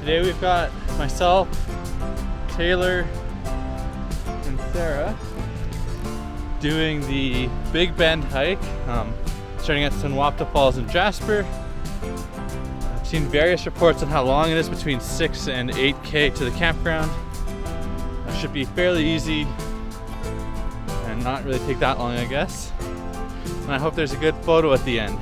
Today we've got myself, Taylor, and Sarah doing the Big Bend hike, starting at Sunwapta Falls in Jasper. I've seen various reports on how long it is, between 6 and 8K to the campground. It should be fairly easy and not really take that long, I guess. And I hope there's a good photo at the end.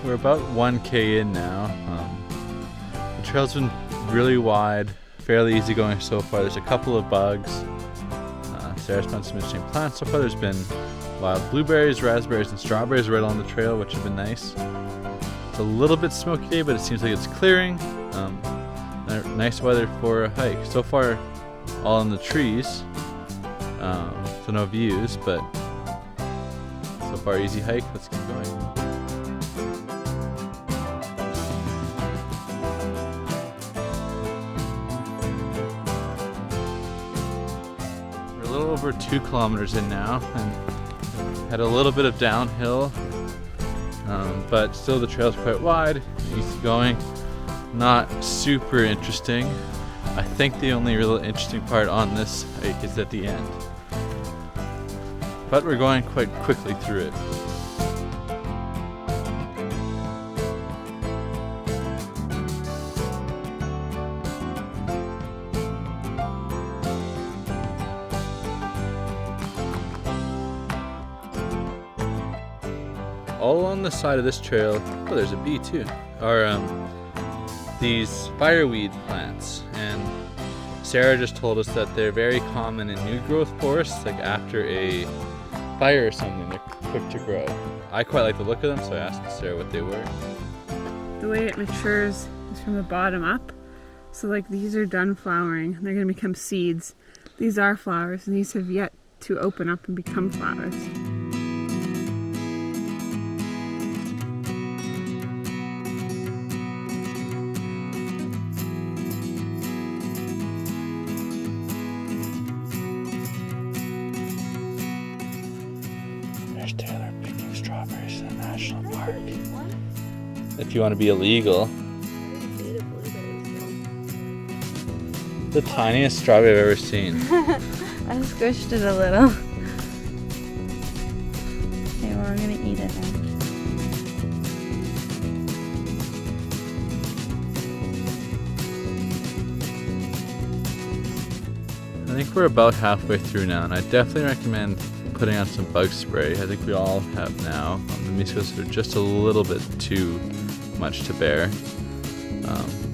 We're about 1K in now. The trail's been really wide, fairly easy going so far. There's a couple of bugs. Sarah's found some interesting plants so far. There's been wild blueberries, raspberries, and strawberries right along the trail, which have been nice. It's a little bit smoky today, but it seems like it's clearing. Nice weather for a hike. So far, all in the trees, so no views, but so far easy hike. Let's keep going. A little over 2 kilometers in now, and had a little bit of downhill, but still the trail's quite wide, easy going, not super interesting. I think the only real interesting part on this hike is at the end, but we're going quite quickly through it. All along the side of this trail, oh, there's a bee too, are these fireweed plants. And Sarah just told us that they're very common in new growth forests, like after a fire or something, they're quick to grow. I quite like the look of them, so I asked Sarah what they were. The way it matures is from the bottom up. So like these are done flowering, they're going to become seeds. These are flowers, and these have yet to open up and become flowers. There's Taylor picking strawberries in the national park. If you want to be illegal. The tiniest strawberry I've ever seen. I squished it a little. Okay, well, I'm gonna eat it now. I think we're about halfway through now, and I definitely recommend putting on some bug spray. I think we all have now. The mosquitoes are just a little bit too much to bear.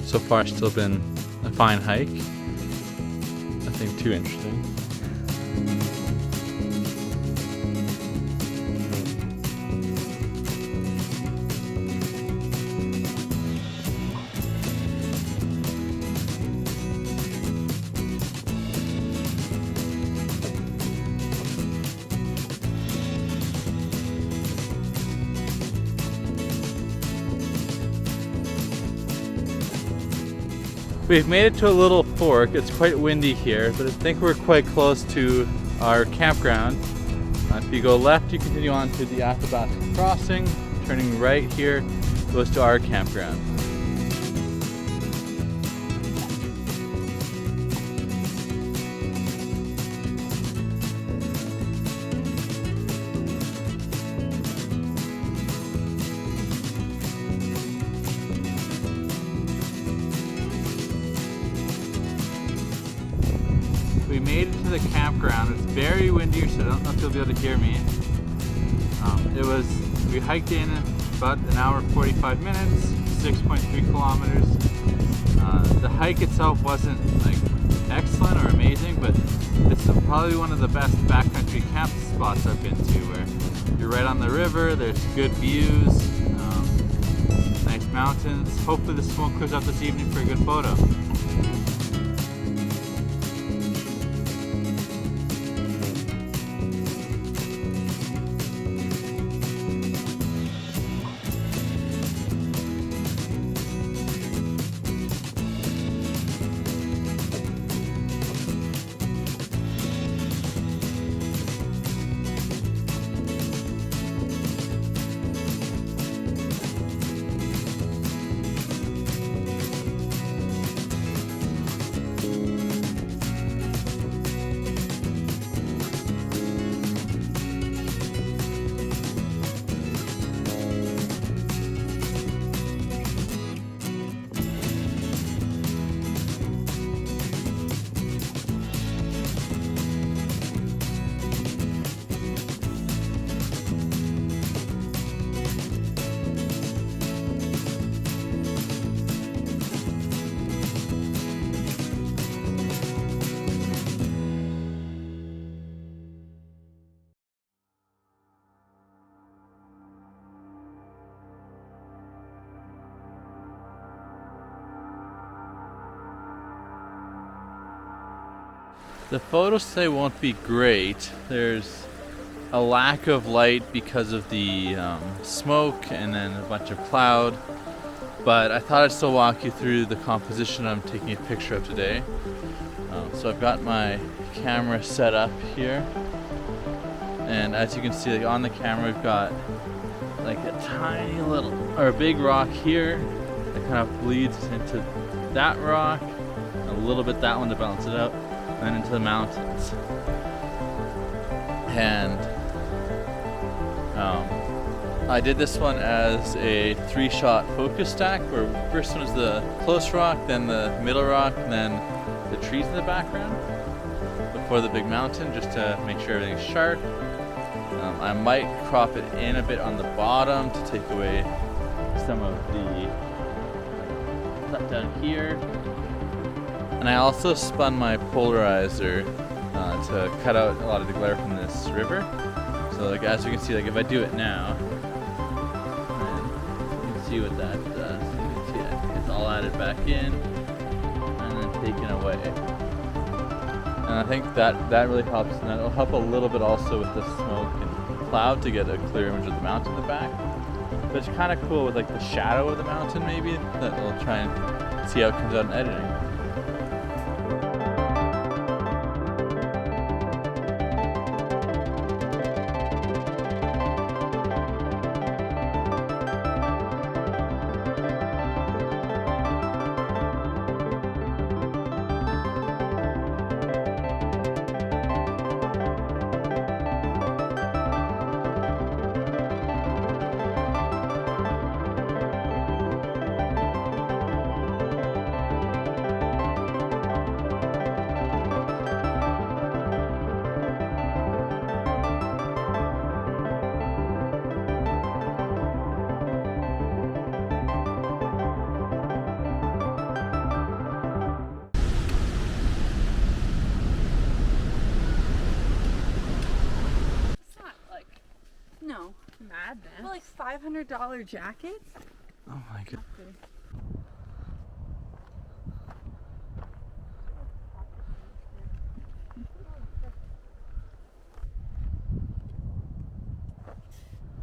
So far, it's still been a fine hike. Nothing too interesting. We've made it to a little fork. It's quite windy here, but I think we're quite close to our campground. If you go left, you continue on to the Athabasca crossing. Turning right here goes to our campground. We made it to the campground. It's very windy, so I don't know if you'll be able to hear me. We hiked in about an hour 45 minutes, 6.3 kilometers. The hike itself wasn't like excellent or amazing, but it's probably one of the best backcountry camp spots I've been to, where you're right on the river, there's good views, nice mountains. Hopefully the smoke clears up this evening for a good photo. The photos today won't be great. There's a lack of light because of the smoke and then a bunch of cloud. But I thought I'd still walk you through the composition I'm taking a picture of today. So I've got my camera set up here. And as you can see, like on the camera, we've got like a tiny little, or a big rock here that kind of bleeds into that rock, a little bit that one to balance it out, and then into the mountains. And I did this one as a 3-shot focus stack, where first one is the close rock, then the middle rock, and then the trees in the background before the big mountain, just to make sure everything's sharp. I might crop it in a bit on the bottom to take away some of the cut down here. And I also spun my polarizer to cut out a lot of the glare from this river. So like as you can see, like if I do it now, you can see what that does. You can see it's all added back in and then taken away. And I think that really helps, and that'll help a little bit also with the smoke and cloud to get a clear image of the mountain in the back. But it's kind of cool with like the shadow of the mountain maybe, that we'll try and see how it comes out in editing. No. Madness. Well, like $500 jackets? Oh my god.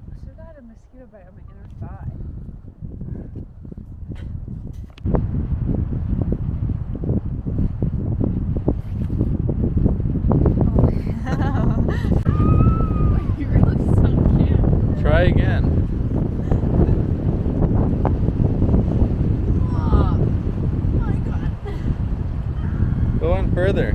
I should have had a mosquito bite on my inner thigh. You really sunk in. Try again. Oh my god. Go on further.